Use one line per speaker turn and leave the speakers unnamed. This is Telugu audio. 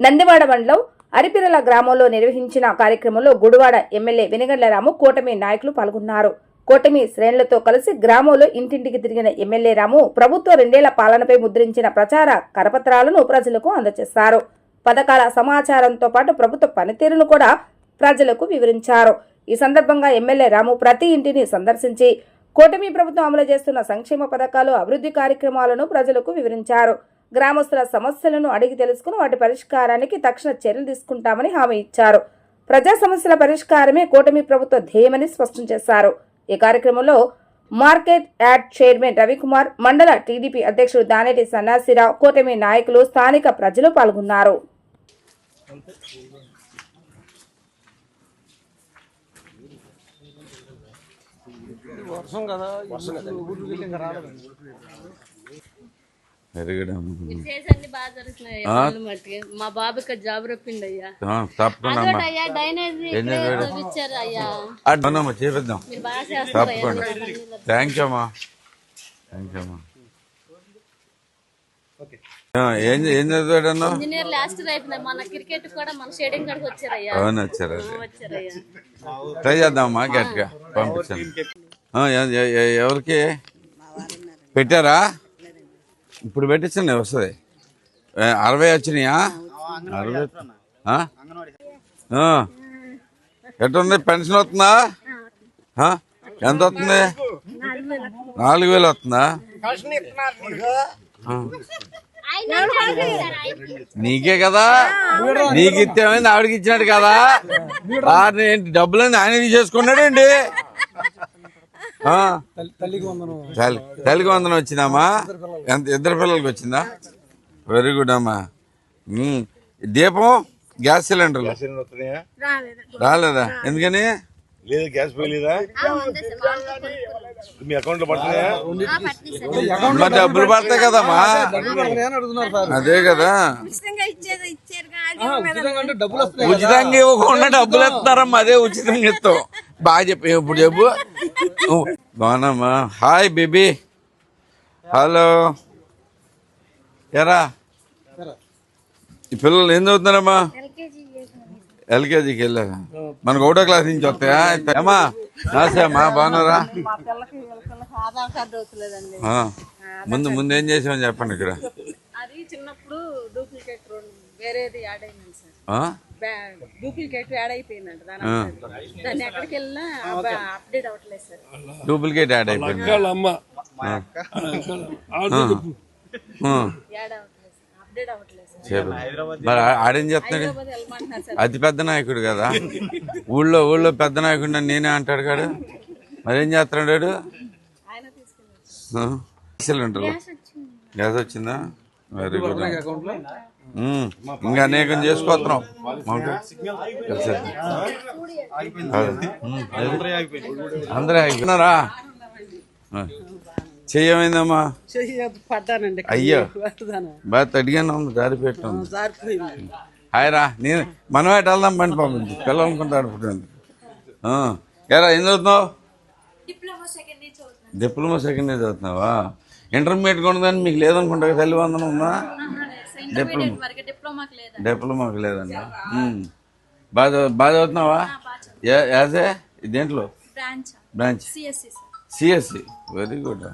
నందివాడ మండలం అరిపిరల గ్రామంలో నిర్వహించిన కార్యక్రమంలో గుడివాడ ఎమ్మెల్యే వెనిగండ్ల రాము కూటమి నాయకులు పాల్గొన్నారు. కూటమి శ్రేణులతో కలిసి గ్రామంలో ఇంటింటికి తిరిగిన ఎమ్మెల్యే రాము ప్రభుత్వ 2 ఏళ్ల పాలనపై ముద్రించిన ప్రచార కరపత్రాలను ప్రజలకు అందజేశారు. పథకాల సమాచారంతో పాటు ప్రభుత్వ పనితీరును కూడా ప్రజలకు వివరించారు. ఈ సందర్భంగా ఎమ్మెల్యే రాము ప్రతి ఇంటిని సందర్శించి కూటమి ప్రభుత్వం అమలు చేస్తున్న సంక్షేమ పథకాలు, అభివృద్ధి కార్యక్రమాలను ప్రజలకు వివరించారు. గ్రామస్తుల సమస్యలను అడిగి తెలుసుకుని వాటి పరిష్కారానికి తక్షణ చర్యలు తీసుకుంటామని హామీ ఇచ్చారు. ప్రజా సమస్యల పరిష్కారమే కూటమి ప్రభుత్వ ధ్యేయమని స్పష్టం చేశారు. ఈ కార్యక్రమంలో మార్కెట్ యార్డ్ చైర్మన్ రవికుమార్, మండల టీడీపీ అధ్యక్షుడు దానేటి సన్నాసిరావు, కూటమి నాయకులు, స్థానిక ప్రజలు పాల్గొన్నారు.
మా బాబుకి జాబ్ రప్పిండి అయ్యా.
చేపిద్దాం. తప్పకుండా. థ్యాంక్ యూ అమ్మా. ఏం చదివాడన్నా?
ఇంజనీర్ లాస్ట్ అయిపోయింది. మన క్రికెట్ కూడా మన షేడింగ్ కాడికి వచ్చారయ్యా.
అవును, వచ్చారు. ట్రై చేద్దామమ్మా, గట్టిగా పంపించండి. ఎవరికి పెట్టారా? ఇప్పుడు పెట్టించండి, వస్తుంది. 60 వచ్చినాయా? 60. ఎట్టుంది? పెన్షన్ వస్తుందా? ఎంత వస్తుంది? 4000 వస్తుందా? నీకే కదా, నీకు ఇచ్చామని ఆవిడకి ఇచ్చినట్టు కదా. ఏంటి డబ్బులన్నీ ఆయన తీసేసుకున్నాడండి. తల్లికి వందనం వచ్చిందమ్మా. ఎంత? 2 పిల్లలకి వచ్చిందా? వెరీ గుడ్ అమ్మా. దీపం, గ్యాస్ సిలిండర్లు రాలేదా? ఎందుకని
లేదు? గ్యాస్ పోయలేదా? మీ అకౌంట్ లో పడుతున్నాయా?
డబ్బులు పడతాయి కదమ్మా. అదే కదా, ఉచితంగా ఇవ్వకుండా డబ్బులు ఇస్తున్నారమ్మా. అదే ఉచితంగా ఇస్తాం. బాగా చెప్పి ఇప్పుడు చెప్పు. బాగున్నామ్మా. Hi baby. హలో. ఎరా ఈ పిల్లలు ఏం చదువుతున్నారమ్మా? ఎల్కేజీకి వెళ్ళారా? మనకు 1వ క్లాస్ నుంచి వస్తాయా? అమ్మా నమస్తే అమ్మా, బాగున్నారా? ముందు ఏం చేసామని చెప్పండి. ఇక్కడ
చిన్నప్పుడు డూప్లికేట్ వేరేది యాడ్ అయింది సార్. డూప్లికేట్ యాడ్ అయిపోయిందంట. దాన్ని ఎక్కడికి వెళ్ళినా అప్డేట్ అవ్వట్లేదు సార్.
డూప్లికేట్ యాడ్ అయిపోయింది. మరి ఆడేం చేస్తున్నాడు? అతి పెద్ద నాయకుడు కదా, ఊళ్ళో పెద్ద నాయకుడు అని నేనే అంటాడు కాడు. మరేం చేస్తున్నాడు? సిలిండర్ గ్యాస్ వచ్చిందా? Very good. ఇంకా అనేకం చేసుకోతున్నాం. అందరూ అయిపోయినారా? చెయ్యమైందమ్మా? అయ్యో బాగా తడిగానే ఉంది, జారిపెట్టు. హాయ్ రా, నేను మనమేట వెళ్దాం. బండి పంపించి పిల్లలనుకుంటా ఆడుకుంటుంది. ఏరా ఏం చదువుతున్నావు? డిప్లొమా సెకండ్ ఇయర్ చదువుతున్నావా? ఇంటర్మీడియట్ కొనదని మీకు లేదనుకుంటా. తల్లి వందనం ఉందా? డిప్లొమాకి లేదండి. బాగా చదువుతున్నావా? యాజ్ ఏ దేంట్లో? Branch CSC. Very good.